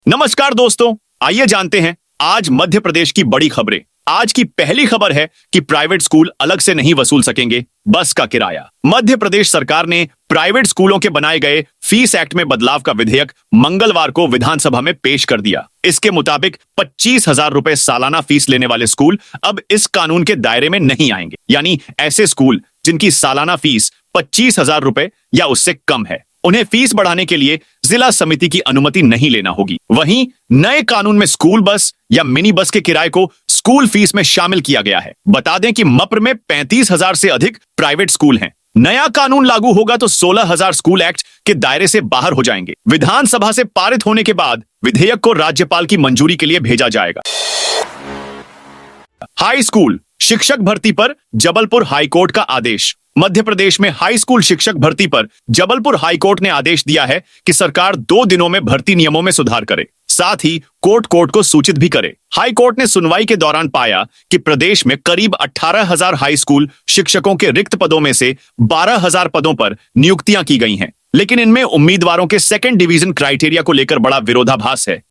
नमस्कार दोस्तों, आइए जानते हैं आज मध्य प्रदेश की बड़ी खबरें। आज की पहली खबर है कि प्राइवेट स्कूल अलग से नहीं वसूल सकेंगे बस का किराया। मध्य प्रदेश सरकार ने प्राइवेट स्कूलों के बनाए गए फीस एक्ट में बदलाव का विधेयक मंगलवार को विधानसभा में पेश कर दिया। इसके मुताबिक 25,000 रुपए सालाना फीस लेने वाले स्कूल अब इस कानून के दायरे में नहीं आएंगे, यानी ऐसे स्कूल जिनकी सालाना फीस 25,000 रुपए या उससे कम है, उन्हें फीस बढ़ाने के लिए जिला समिति की अनुमति नहीं लेना होगी। वहीं नए कानून में स्कूल बस या मिनी बस के किराए को स्कूल फीस में शामिल किया गया है। बता दें कि मप्र में 35,000 से अधिक प्राइवेट स्कूल हैं। नया कानून लागू होगा तो 16,000 स्कूल एक्ट के दायरे से बाहर हो जाएंगे। विधानसभा से पारित होने के बाद विधेयक को राज्यपाल की मंजूरी के लिए भेजा जाएगा। हाई स्कूल शिक्षक भर्ती पर जबलपुर हाईकोर्ट का आदेश। मध्य प्रदेश में हाई स्कूल शिक्षक भर्ती पर जबलपुर हाईकोर्ट ने आदेश दिया है कि सरकार 2 दिनों में भर्ती नियमों में सुधार करे, साथ ही कोर्ट को सूचित भी करे। हाई कोर्ट ने सुनवाई के दौरान पाया कि प्रदेश में करीब 18,000 हाई स्कूल शिक्षकों के रिक्त पदों में से 12,000 पदों पर नियुक्तियां की गई हैं, लेकिन इनमें उम्मीदवारों के सेकंड डिवीजन क्राइटेरिया को लेकर बड़ा विरोधाभास है।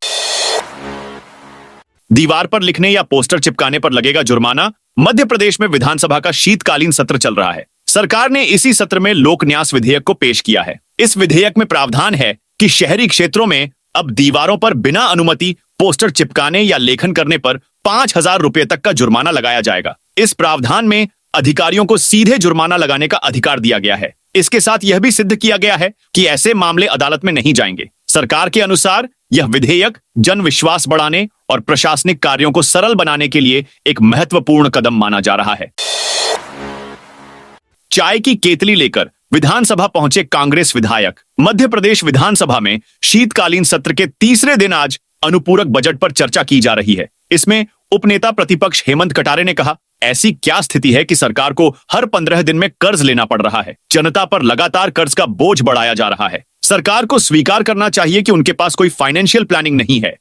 दीवार पर लिखने या पोस्टर चिपकाने पर लगेगा जुर्माना। मध्य प्रदेश में विधानसभा का शीतकालीन सत्र चल रहा है। सरकार ने इसी सत्र में लोक न्यास विधेयक को पेश किया है। इस विधेयक में प्रावधान है कि शहरी क्षेत्रों में अब दीवारों पर बिना अनुमति पोस्टर चिपकाने या लेखन करने पर 5,000 रुपए तक का जुर्माना लगाया जाएगा। इस प्रावधान में अधिकारियों को सीधे जुर्माना लगाने का अधिकार दिया गया है। इसके साथ यह भी सिद्ध किया गया है कि ऐसे मामले अदालत में नहीं जाएंगे। सरकार के अनुसार यह विधेयक जन विश्वास बढ़ाने और प्रशासनिक कार्यों को सरल बनाने के लिए एक महत्वपूर्ण कदम माना जा रहा है। चाय की केतली लेकर विधानसभा पहुंचे कांग्रेस विधायक। मध्य प्रदेश विधानसभा में शीतकालीन सत्र के तीसरे दिन आज अनुपूरक बजट पर चर्चा की जा रही है। इसमें उपनेता प्रतिपक्ष हेमंत कटारे ने कहा, ऐसी क्या स्थिति है कि सरकार को हर 15 दिन में कर्ज लेना पड़ रहा है। जनता पर लगातार कर्ज का बोझ बढ़ाया जा रहा है। सरकार को स्वीकार करना चाहिए कि उनके पास कोई फाइनेंशियल प्लानिंग नहीं है।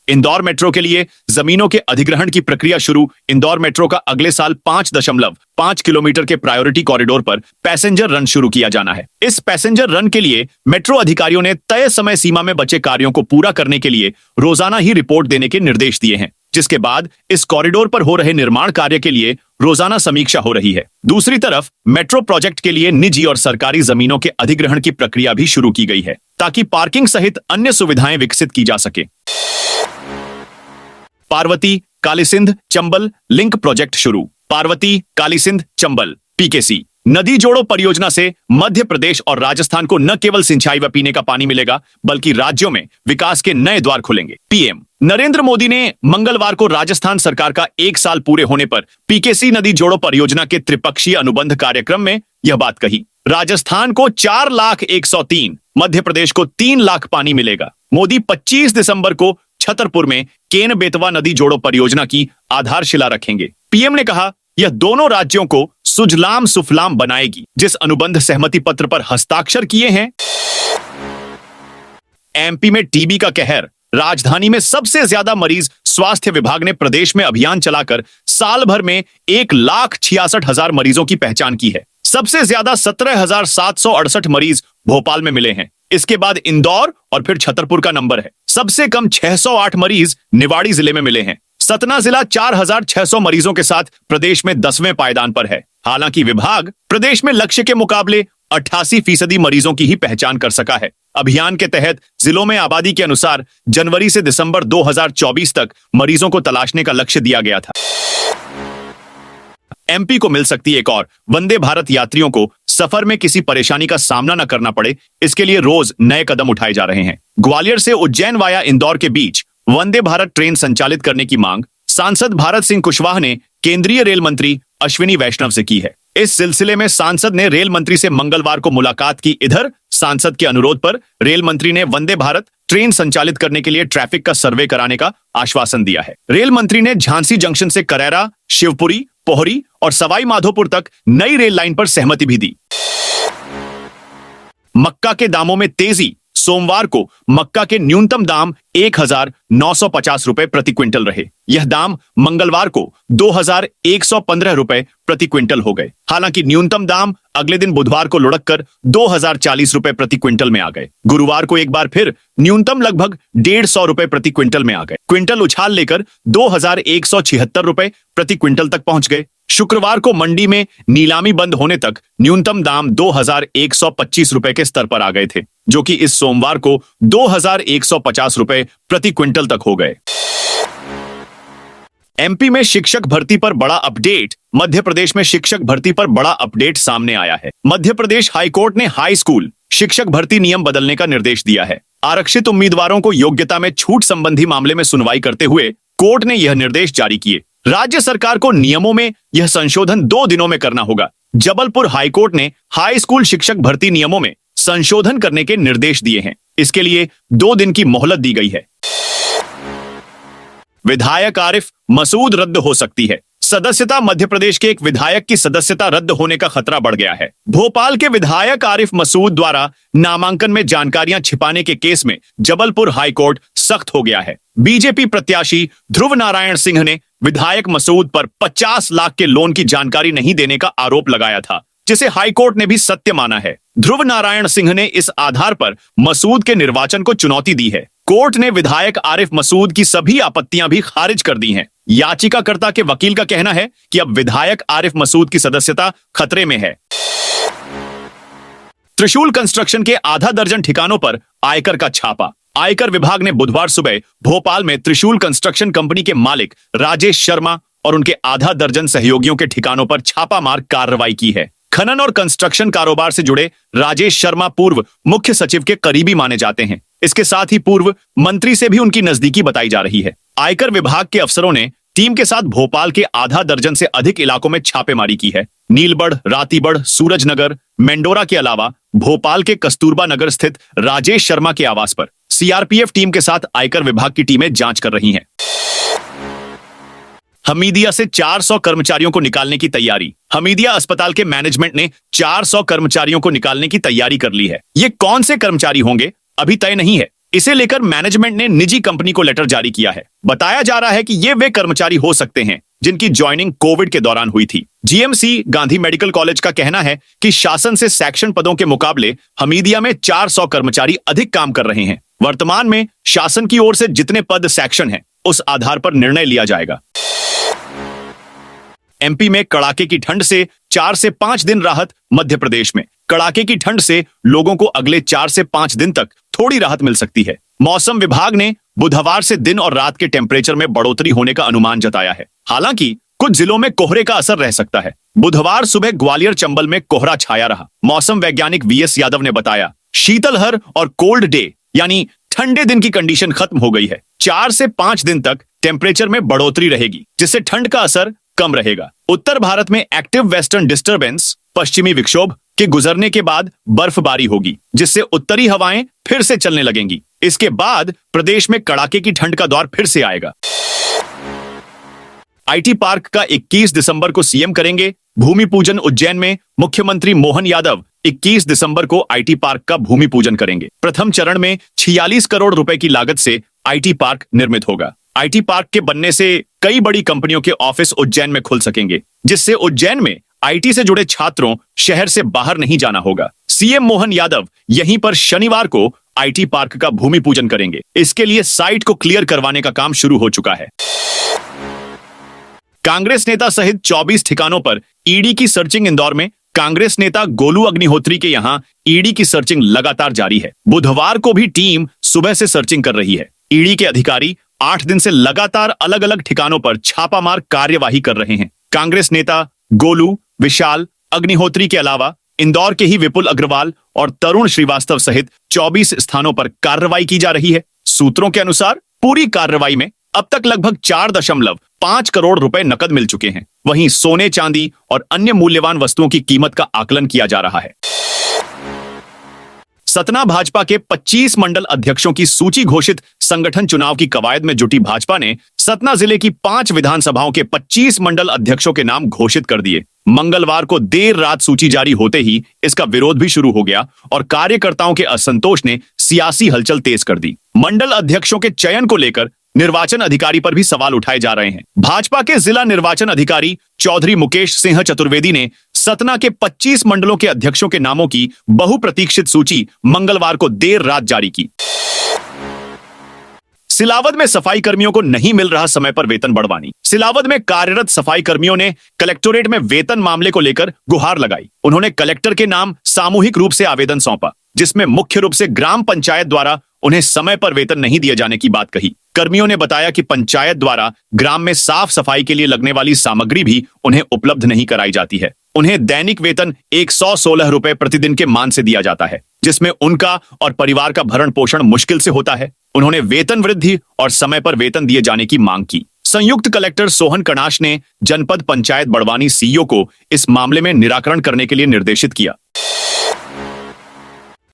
इंदौर मेट्रो के लिए जमीनों के अधिग्रहण की प्रक्रिया शुरू। इंदौर मेट्रो का अगले साल 5.5 किलोमीटर के प्रायोरिटी कॉरिडोर पर पैसेंजर रन शुरू किया जाना है। इस पैसेंजर रन के लिए मेट्रो अधिकारियों ने तय समय सीमा में बचे कार्यों को पूरा करने के लिए रोजाना ही रिपोर्ट देने के निर्देश दिए हैं, जिसके बाद इस कॉरिडोर पर हो रहे निर्माण कार्य के लिए रोजाना समीक्षा हो रही है। दूसरी तरफ मेट्रो प्रोजेक्ट के लिए निजी और सरकारी जमीनों के अधिग्रहण की प्रक्रिया भी शुरू की गई है, ताकि पार्किंग सहित अन्य सुविधाएं विकसित की जा सके। पार्वती कालीसिंध चंबल लिंक प्रोजेक्ट शुरू। पार्वती कालीसिंध चंबल पीकेसी नदी जोड़ो परियोजना से मध्य प्रदेश और राजस्थान को न केवल सिंचाई व पीने का पानी मिलेगा, बल्कि राज्यों में विकास के नए द्वार खुलेंगे। पीएम नरेंद्र मोदी ने मंगलवार को राजस्थान सरकार का 1 साल पूरे होने पर पीकेसी नदी जोड़ो परियोजना के त्रिपक्षीय अनुबंध कार्यक्रम में यह बात कही। राजस्थान को 4,01,03, मध्य प्रदेश को 3 लाख पानी मिलेगा। मोदी 25 दिसंबर को छतरपुर में केन बेतवा नदी जोड़ो परियोजना की आधारशिला रखेंगे। पीएम ने कहा, यह दोनों राज्यों को सुजलाम सुफलाम बनाएगी। जिस अनुबंध सहमति पत्र पर हस्ताक्षर किए हैं। एमपी में टीबी का कहर। राजधानी में सबसे ज्यादा मरीज। स्वास्थ्य विभाग ने प्रदेश में अभियान चलाकर साल भर में 1,66,000 मरीजों की पहचान की है। सबसे ज्यादा 17,768 मरीज भोपाल में मिले हैं। इसके बाद इंदौर और फिर छतरपुर का नंबर है। सबसे कम 608 मरीज निवाड़ी जिले में मिले हैं। सतना जिला 4,600 मरीजों के साथ प्रदेश में 10वें पायदान पर है। हालांकि विभाग प्रदेश में लक्ष्य के मुकाबले 88% मरीजों की ही पहचान कर सका है। अभियान के तहत जिलों में आबादी के अनुसार जनवरी से दिसंबर 2024 तक मरीजों को तलाशने का लक्ष्य दिया गया था। एमपी को मिल सकती एक और। वंदे भारत यात्रियों को सफर में किसी परेशानी का सामना न करना पड़े, इसके लिए रोज नए कदम उठाए जा रहे हैं। ग्वालियर से उज्जैन वाया इंदौर के बीच वंदे भारत ट्रेन संचालित करने की मांग सांसद भारत सिंह कुशवाहा ने केंद्रीय रेल मंत्री अश्विनी वैष्णव से की है। इस सिलसिले में सांसद ने रेल मंत्री से मंगलवार को मुलाकात की। इधर सांसद के अनुरोध पर रेल मंत्री ने वंदे भारत ट्रेन संचालित करने के लिए ट्रैफिक का सर्वे कराने का आश्वासन दिया है। रेल मंत्री ने झांसी जंक्शन से करैरा, शिवपुरी, पोहरी और सवाई माधोपुर तक नई रेल लाइन पर सहमति भी दी। मक्का के दामों में तेजी। सोमवार को मक्का के न्यूनतम दाम 1,950 रुपए प्रति क्विंटल रहे। यह दाम मंगलवार को 2,115 रुपए प्रति क्विंटल हो गए। हालांकि न्यूनतम दाम अगले दिन बुधवार को लुढ़क कर 2,040 रुपए प्रति क्विंटल में आ गए। गुरुवार को एक बार फिर न्यूनतम लगभग 150 रुपए प्रति क्विंटल में आ गए। क्विंटल उछाल लेकर 2,176 रुपए प्रति क्विंटल तक पहुंच गए। शुक्रवार को मंडी में नीलामी बंद होने तक न्यूनतम दाम 2,125 रुपए के स्तर पर आ गए थे, जो कि इस सोमवार को 2,150 रुपए प्रति क्विंटल तक हो गए। एमपी में शिक्षक भर्ती पर बड़ा अपडेट। मध्य प्रदेश में शिक्षक भर्ती पर बड़ा अपडेट सामने आया है। मध्य प्रदेश हाईकोर्ट ने हाई स्कूल शिक्षक भर्ती नियम बदलने का निर्देश दिया है। आरक्षित उम्मीदवारों को योग्यता में छूट संबंधी मामले में सुनवाई करते हुए कोर्ट ने यह निर्देश जारी किए। राज्य सरकार को नियमों में यह संशोधन 2 दिनों में करना होगा। जबलपुर हाईकोर्ट ने हाई स्कूल शिक्षक भर्ती नियमों में संशोधन करने के निर्देश दिए हैं। इसके लिए 2 दिन की मोहलत दी गई है। विधायक आरिफ मसूद रद्द हो सकती है। सदस्यता मध्य प्रदेश के एक विधायक की सदस्यता रद्द होने का खतरा बढ़ गया है। भोपाल के विधायक आरिफ मसूद द्वारा नामांकन में जानकारियां छिपाने के केस में जबलपुर हाईकोर्ट सख्त हो गया है। बीजेपी प्रत्याशी ध्रुव नारायण सिंह ने विधायक मसूद पर 50 लाख के लोन की जानकारी नहीं देने का आरोप लगाया था, जिसे हाईकोर्ट ने भी सत्य माना है। ध्रुव नारायण सिंह ने इस आधार पर मसूद के निर्वाचन को चुनौती दी है। कोर्ट ने विधायक आरिफ मसूद की सभी आपत्तियां भी खारिज कर दी हैं। याचिकाकर्ता के वकील का कहना है कि अब विधायक आरिफ मसूद की सदस्यता खतरे में है। त्रिशूल कंस्ट्रक्शन के आधा दर्जन ठिकानों पर आयकर का छापा। आयकर विभाग ने बुधवार सुबह भोपाल में त्रिशूल कंस्ट्रक्शन कंपनी के मालिक राजेश शर्मा और उनके आधा दर्जन सहयोगियों के ठिकानों पर छापामार कार्रवाई की है। खनन और कंस्ट्रक्शन कारोबार से जुड़े राजेश शर्मा पूर्व मुख्य सचिव के करीबी माने जाते हैं। इसके साथ ही पूर्व मंत्री से भी उनकी नजदीकी बताई जा रही है। आयकर विभाग के अफसरों ने टीम के साथ भोपाल के आधा दर्जन से अधिक इलाकों में छापेमारी की है। नीलबढ़, रातीबढ़, सूरजनगर, मेंडोरा के अलावा भोपाल के कस्तूरबा नगर स्थित राजेश शर्मा के आवास पर सीआरपीएफ टीम के साथ आयकर विभाग की टीमें जांच कर रही हैं। हमीदिया से 400 कर्मचारियों को निकालने की तैयारी। हमीदिया अस्पताल के मैनेजमेंट ने 400 कर्मचारियों को निकालने की तैयारी कर ली है। ये कौन से कर्मचारी होंगे अभी तय नहीं है। इसे लेकर मैनेजमेंट ने निजी कंपनी को लेटर जारी किया है। बताया जा रहा है कि ये वे कर्मचारी हो सकते हैं जिनकी ज्वाइनिंग कोविड के दौरान हुई थी। जीएमसी गांधी मेडिकल कॉलेज का कहना है कि शासन से सेक्शन पदों के मुकाबले हमीदिया में 400 कर्मचारी अधिक काम कर रहे हैं। वर्तमान में शासन की ओर से जितने पद सेक्शन हैं, उस आधार पर निर्णय लिया जाएगा। एमपी में कड़ाके की ठंड से 4 से 5 दिन राहत। मध्य प्रदेश में कड़ाके की ठंड से लोगों को अगले 4 से 5 दिन तक थोड़ी राहत मिल सकती है। मौसम विभाग ने बुधवार से दिन और रात के टेम्परेचर में बढ़ोतरी होने का अनुमान जताया है। हालांकि कुछ जिलों में कोहरे का असर रह सकता है। बुधवार सुबह ग्वालियर चंबल में कोहरा छाया रहा। मौसम वैज्ञानिक वीएस यादव ने बताया, शीतलहर और कोल्ड डे यानी ठंडे दिन की कंडीशन खत्म हो गई है। 4 से 5 दिन तक टेम्परेचर में बढ़ोतरी रहेगी, जिससे ठंड का असर कम रहेगा। उत्तर भारत में एक्टिव वेस्टर्न डिस्टर्बेंस पश्चिमी विक्षोभ के गुजरने के बाद बर्फबारी होगी, जिससे उत्तरी हवाएं फिर से चलने लगेंगी। इसके बाद प्रदेश में कड़ाके की ठंड का दौर फिर से आएगा। आईटी पार्क का 21 दिसंबर को सीएम करेंगे भूमि पूजन। उज्जैन में मुख्यमंत्री मोहन यादव 21 दिसंबर को आईटी पार्क का भूमि पूजन करेंगे। प्रथम चरण में 46 करोड़ रुपए की लागत से आईटी पार्क निर्मित होगा। आईटी पार्क के बनने से कई बड़ी कंपनियों के ऑफिस उज्जैन में खुल सकेंगे, जिससे उज्जैन में आईटी से जुड़े छात्रों शहर से बाहर नहीं जाना होगा। सीएम मोहन यादव यहीं पर शनिवार को आईटी पार्क का भूमि पूजन करेंगे। इसके लिए साइट को क्लियर करवाने का काम शुरू हो चुका है। कांग्रेस नेता सहित 24 ठिकानों पर ईडी की सर्चिंग। इंदौर में कांग्रेस नेता गोलू अग्निहोत्री के यहां ईडी की सर्चिंग लगातार जारी है। बुधवार को भी टीम सुबह से सर्चिंग कर रही है। ईडी के अधिकारी 8 दिन से लगातार अलग अलग ठिकानों पर छापामार कार्यवाही कर रहे हैं। कांग्रेस नेता गोलू, विशाल, अग्निहोत्री के अलावा इंदौर के ही विपुल अग्रवाल और तरुण श्रीवास्तव सहित 24 स्थानों पर कार्रवाई की जा रही है। सूत्रों के अनुसार पूरी कार्रवाई में अब तक लगभग 4.5 करोड़ रुपए नकद मिल चुके हैं। वहीं सोने, चांदी और अन्य मूल्यवान वस्तुओं की कीमत का आकलन किया जा रहा है। सतना भाजपा के 25 मंडल अध्यक्षों की सूची घोषित। संगठन चुनाव की कवायद में जुटी भाजपा ने सतना जिले की 5 विधानसभाओं के 25 मंडल अध्यक्षों के नाम घोषित कर दिए। मंगलवार को देर रात सूची जारी होते ही इसका विरोध भी शुरू हो गया और कार्यकर्ताओं के असंतोष ने सियासी हलचल तेज कर दी। मंडल अध्यक्षों के चयन को लेकर निर्वाचन अधिकारी पर भी सवाल उठाए जा रहे हैं। भाजपा के जिला निर्वाचन अधिकारी चौधरी मुकेश सिंह चतुर्वेदी ने सतना के 25 मंडलों के अध्यक्षों के नामों की बहुप्रतीक्षित सूची मंगलवार को देर रात जारी की। सिलावद में सफाई कर्मियों को नहीं मिल रहा समय पर वेतन बढ़वानी। सिलावद में कार्यरत सफाई कर्मियों ने कलेक्टोरेट में वेतन मामले को लेकर गुहार लगाई। उन्होंने कलेक्टर के नाम सामूहिक रूप से आवेदन सौंपा, जिसमें मुख्य रूप से ग्राम पंचायत द्वारा उन्हें समय पर वेतन नहीं दिए जाने की बात कही। कर्मियों ने बताया कि पंचायत द्वारा ग्राम में साफ सफाई के लिए लगने वाली सामग्री भी उन्हें उपलब्ध नहीं कराई जाती है। उन्हें दैनिक वेतन 116 रुपए प्रतिदिन के मान से दिया जाता है, जिसमें उनका और परिवार का भरण पोषण मुश्किल से होता है। उन्होंने वेतन वृद्धि और समय पर वेतन दिए जाने की मांग की। संयुक्त कलेक्टर सोहन कणाश ने जनपद पंचायत बड़वानी सीईओ को इस मामले में निराकरण करने के लिए निर्देशित किया।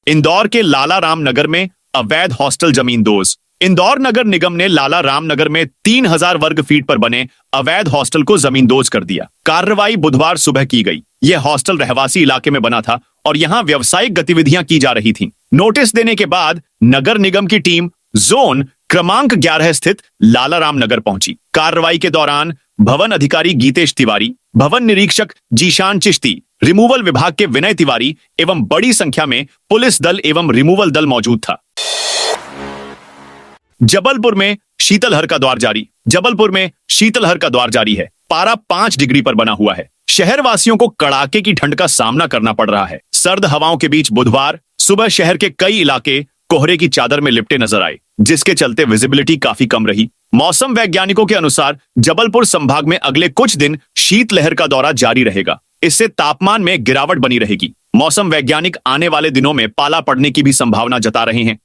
इंदौर के लाला राम नगर में अवैध हॉस्टल जमींदोज। इंदौर नगर निगम ने लाला राम नगर में 3000 वर्ग फीट पर बने अवैध हॉस्टल को जमींदोज कर दिया। कार्रवाई बुधवार सुबह की गई। यह हॉस्टल रहवासी इलाके में बना था और यहां व्यावसायिक गतिविधियां की जा रही थीं। नोटिस देने के बाद नगर निगम की टीम जोन क्रमांक 11 स्थित लाला राम नगर पहुंची। कार्रवाई के दौरान भवन अधिकारी गीतेश तिवारी, भवन निरीक्षक जीशान चिश्ती, रिमूवल विभाग के विनय तिवारी एवं बड़ी संख्या में पुलिस दल एवं रिमूवल दल मौजूद था। जबलपुर में शीतलहर का दौर जारी। जबलपुर में शीतलहर का दौर जारी है। पारा 5 डिग्री पर बना हुआ है। शहर वासियों को कड़ाके की ठंड का सामना करना पड़ रहा है। सर्द हवाओं के बीच बुधवार सुबह शहर के कई इलाके कोहरे की चादर में लिपटे नजर आए, जिसके चलते विजिबिलिटी काफी कम रही। मौसम वैज्ञानिकों के अनुसार जबलपुर संभाग में अगले कुछ दिन शीतलहर का दौरा जारी रहेगा। इससे तापमान में गिरावट बनी रहेगी। मौसम वैज्ञानिक आने वाले दिनों में पाला पड़ने की भी संभावना जता रहे हैं।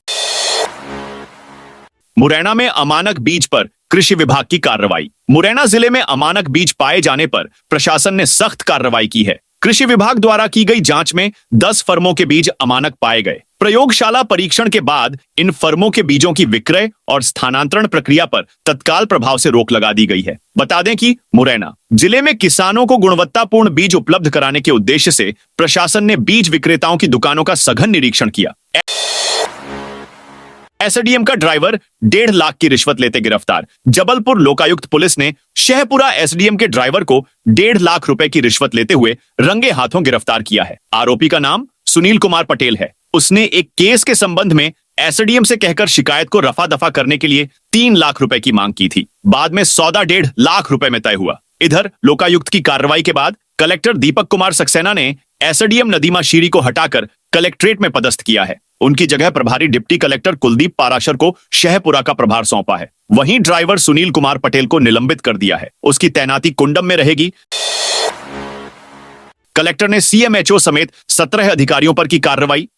मुरैना में अमानक बीज पर कृषि विभाग की कार्रवाई। मुरैना जिले में अमानक बीज पाए जाने पर प्रशासन ने सख्त कार्रवाई की है। कृषि विभाग द्वारा की गई जांच में 10 फर्मों के बीज अमानक पाए गए। प्रयोगशाला परीक्षण के बाद इन फर्मों के बीजों की विक्रय और स्थानांतरण प्रक्रिया पर तत्काल प्रभाव से रोक लगा दी गई है। बता दें कि मुरैना जिले में किसानों को गुणवत्तापूर्ण बीज उपलब्ध कराने के उद्देश्य से प्रशासन ने बीज विक्रेताओं की दुकानों का सघन निरीक्षण किया। एसडीएम का ड्राइवर 1.5 लाख की रिश्वत लेते गिरफ्तार। जबलपुर लोकायुक्त पुलिस ने शहपुरा एसडीएम के ड्राइवर को 1.5 लाख रुपए की रिश्वत लेते हुए रंगे हाथों गिरफ्तार किया है। आरोपी का नाम सुनील कुमार पटेल है। उसने एक केस के संबंध में एसडीएम से कहकर शिकायत को रफा दफा करने के लिए 3 लाख रुपए की मांग की थी। बाद में सौदा 1.5 लाख रुपए में तय हुआ। इधर लोकायुक्त की कार्रवाई के बाद कलेक्टर दीपक कुमार सक्सेना ने एसडीएम नदीमा शीरी को हटाकर कलेक्ट्रेट में पदस्थ किया है। उनकी जगह प्रभारी डिप्टी कलेक्टर कुलदीप पाराशर को शहपुरा का प्रभार सौंपा है। वहीं ड्राइवर सुनील कुमार पटेल को निलंबित कर दिया है। उसकी तैनाती कुंडम में रहेगी। कलेक्टर ने सीएमएचओ समेत 17 अधिकारियों पर की कार्रवाई।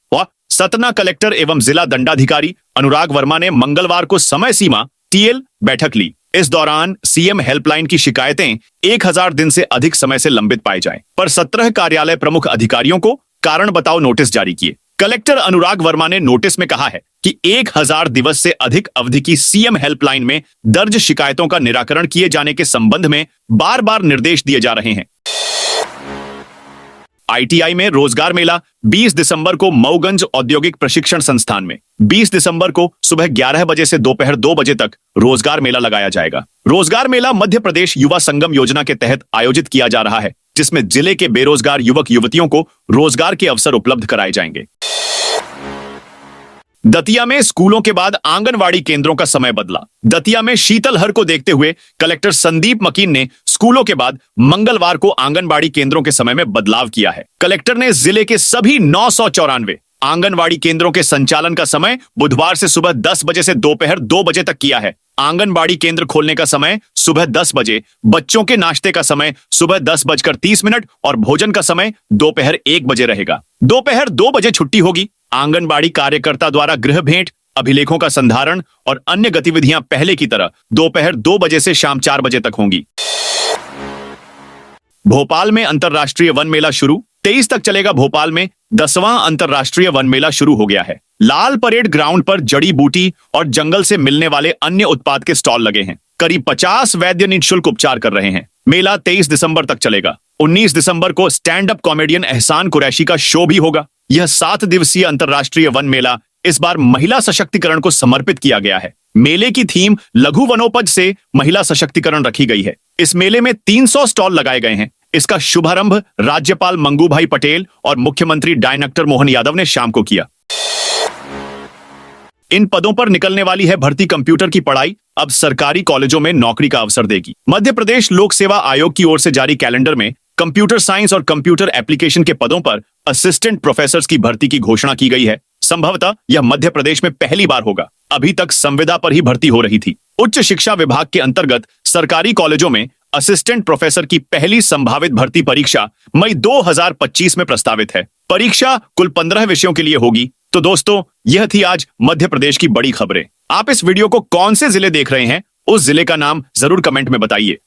सतना कलेक्टर एवं जिला दंडाधिकारी अनुराग वर्मा ने मंगलवार को समय सीमा टीएल बैठक ली। इस दौरान सीएम हेल्पलाइन की शिकायतें 1000 दिन से अधिक समय से लंबित पाई जाएं, पर 17 कार्यालय प्रमुख अधिकारियों को कारण बताओ नोटिस जारी किए। कलेक्टर अनुराग वर्मा ने नोटिस में कहा है कि 1000 दिवस से अधिक अवधि की सीएम हेल्पलाइन में दर्ज शिकायतों का निराकरण किए जाने के संबंध में बार बार निर्देश दिए जा रहे हैं। आईटीआई में रोजगार मेला 20 दिसंबर को मऊगंज औद्योगिक प्रशिक्षण संस्थान में 20 दिसंबर को सुबह 11 बजे से दोपहर 2 बजे तक रोजगार मेला लगाया जाएगा। रोजगार मेला मध्य प्रदेश युवा संगम योजना के तहत आयोजित किया जा रहा है, जिसमें जिले के बेरोजगार युवक युवतियों को रोजगार के अवसर उपलब्ध कराए जाएंगे। दतिया में स्कूलों के बाद आंगनवाड़ी केंद्रों का समय बदला। दतिया में शीतलहर को देखते हुए कलेक्टर संदीप मकीन ने स्कूलों के बाद मंगलवार को आंगनवाड़ी केंद्रों के समय में बदलाव किया है। कलेक्टर ने जिले के सभी 994 आंगनवाड़ी केंद्रों के संचालन का समय बुधवार से सुबह 10 बजे से दोपहर 2 बजे तक किया है। आंगनबाड़ी केंद्र खोलने का समय सुबह 10 बजे, बच्चों के नाश्ते का समय सुबह 10:30 और भोजन का समय दोपहर 1 बजे रहेगा। दोपहर 2 बजे छुट्टी होगी। आंगनबाड़ी कार्यकर्ता द्वारा गृह भेंट, अभिलेखों का संधारण और अन्य गतिविधियां पहले की तरह दोपहर 2 बजे से शाम 4 बजे तक होंगी। भोपाल में अंतरराष्ट्रीय वन मेला शुरू। 23 तक चलेगा। भोपाल में 10वां अंतरराष्ट्रीय वन मेला शुरू हो गया है। लाल परेड ग्राउंड पर जड़ी बूटी और जंगल से मिलने वाले अन्य उत्पाद के स्टॉल लगे हैं। करीब 50 वैद्य निःशुल्क उपचार कर रहे हैं। मेला 23 दिसंबर तक चलेगा। 19 दिसंबर को स्टैंड अप कॉमेडियन एहसान कुरैशी का शो भी होगा। यह 7 दिवसीय अंतरराष्ट्रीय वन मेला इस बार महिला सशक्तिकरण को समर्पित किया गया है। मेले की थीम लघु वनोपज से महिला सशक्तिकरण रखी गई है। इस मेले में 300 स्टॉल लगाए गए हैं। इसका शुभारंभ राज्यपाल मंगूभाई पटेल और मुख्यमंत्री डॉ मोहन यादव ने शाम को किया। इन पदों पर निकलने वाली है भर्ती। कंप्यूटर की पढ़ाई अब सरकारी कॉलेजों में नौकरी का अवसर देगी। मध्य प्रदेश लोक सेवा आयोग की ओर से जारी कैलेंडर में कंप्यूटर साइंस और कंप्यूटर एप्लीकेशन के पदों पर असिस्टेंट प्रोफेसर की भर्ती की घोषणा की गई है। संभवतः यह मध्य प्रदेश में पहली बार होगा। अभी तक संविदा पर ही भर्ती हो रही थी। उच्च शिक्षा विभाग के अंतर्गत सरकारी कॉलेजों में असिस्टेंट प्रोफेसर की पहली संभावित भर्ती परीक्षा मई 2025 में प्रस्तावित है। परीक्षा कुल 15 विषयों के लिए होगी। तो दोस्तों, यह थी आज मध्य प्रदेश की बड़ी खबरें। आप इस वीडियो को कौन से जिले देख रहे हैं, उस जिले का नाम जरूर कमेंट में बताइए।